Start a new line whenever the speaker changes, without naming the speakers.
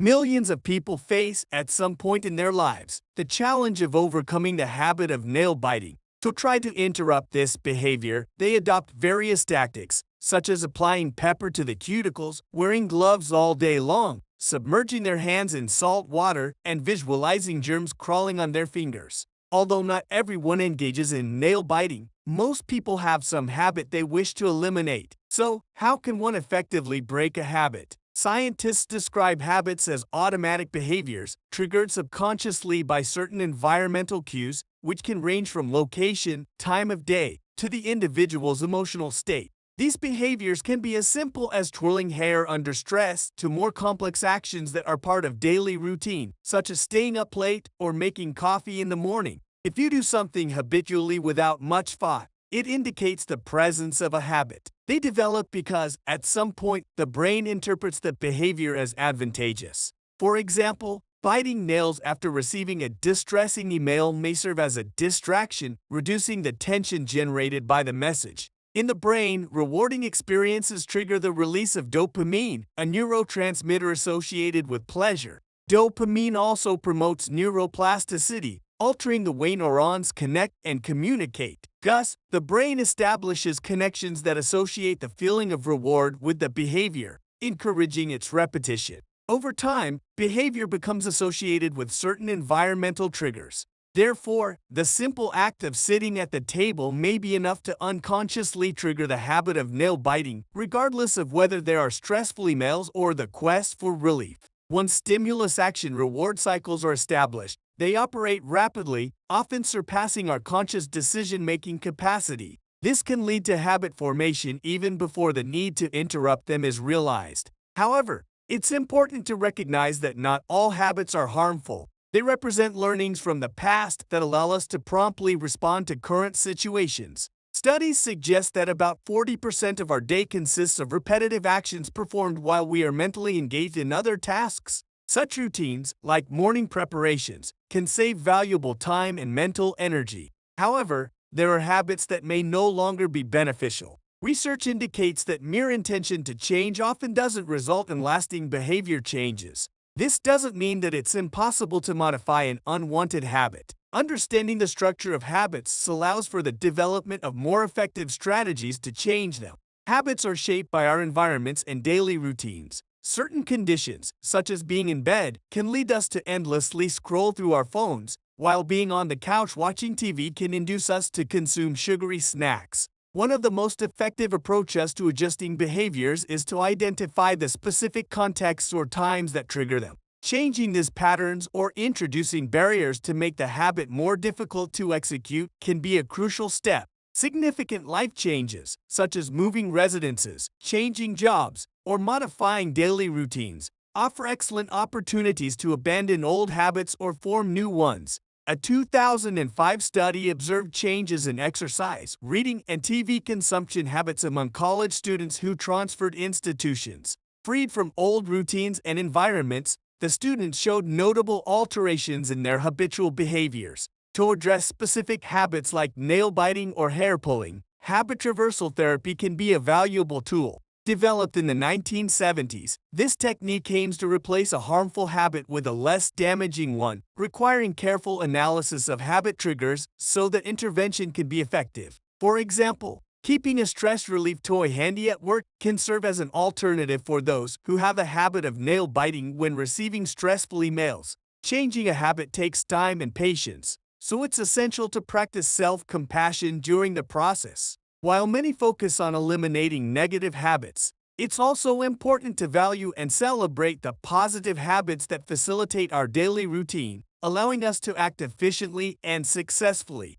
Millions of people face, at some point in their lives, the challenge of overcoming the habit of nail biting. To try to interrupt this behavior, they adopt various tactics, such as applying pepper to the cuticles, wearing gloves all day long, submerging their hands in salt water, and visualizing germs crawling on their fingers. Although not everyone engages in nail biting, most people have some habit they wish to eliminate. So, how can one effectively break a habit? Scientists describe habits as automatic behaviors triggered subconsciously by certain environmental cues, which can range from location, time of day, to the individual's emotional state. These behaviors can be as simple as twirling hair under stress to more complex actions that are part of daily routine, such as staying up late or making coffee in the morning. If you do something habitually without much thought, it indicates the presence of a habit. They develop because, at some point, the brain interprets the behavior as advantageous. For example, biting nails after receiving a distressing email may serve as a distraction, reducing the tension generated by the message. In the brain, rewarding experiences trigger the release of dopamine, a neurotransmitter associated with pleasure. Dopamine also promotes neuroplasticity, altering the way neurons connect and communicate. Thus, the brain establishes connections that associate the feeling of reward with the behavior, encouraging its repetition. Over time, behavior becomes associated with certain environmental triggers. Therefore, the simple act of sitting at the table may be enough to unconsciously trigger the habit of nail biting, regardless of whether there are stressful emails or the quest for relief. Once stimulus-action-reward cycles are established, they operate rapidly, often surpassing our conscious decision-making capacity. This can lead to habit formation even before the need to interrupt them is realized. However, it's important to recognize that not all habits are harmful. They represent learnings from the past that allow us to promptly respond to current situations. Studies suggest that about 40% of our day consists of repetitive actions performed while we are mentally engaged in other tasks. Such routines, like morning preparations, can save valuable time and mental energy. However, there are habits that may no longer be beneficial. Research indicates that mere intention to change often doesn't result in lasting behavior changes. This doesn't mean that it's impossible to modify an unwanted habit. Understanding the structure of habits allows for the development of more effective strategies to change them. Habits are shaped by our environments and daily routines. Certain conditions, such as being in bed, can lead us to endlessly scroll through our phones, while being on the couch watching TV can induce us to consume sugary snacks. One of the most effective approaches to adjusting behaviors is to identify the specific contexts or times that trigger them. Changing these patterns or introducing barriers to make the habit more difficult to execute can be a crucial step. Significant life changes, such as moving residences, changing jobs, or modifying daily routines, offer excellent opportunities to abandon old habits or form new ones. A 2005 study observed changes in exercise, reading, and TV consumption habits among college students who transferred institutions. Freed from old routines and environments, the students showed notable alterations in their habitual behaviors. To address specific habits like nail biting or hair pulling, habit reversal therapy can be a valuable tool. Developed in the 1970s, this technique aims to replace a harmful habit with a less damaging one, requiring careful analysis of habit triggers so that intervention can be effective. For example, keeping a stress relief toy handy at work can serve as an alternative for those who have a habit of nail biting when receiving stressful emails. Changing a habit takes time and patience, so it's essential to practice self-compassion during the process. While many focus on eliminating negative habits, it's also important to value and celebrate the positive habits that facilitate our daily routine, allowing us to act efficiently and successfully.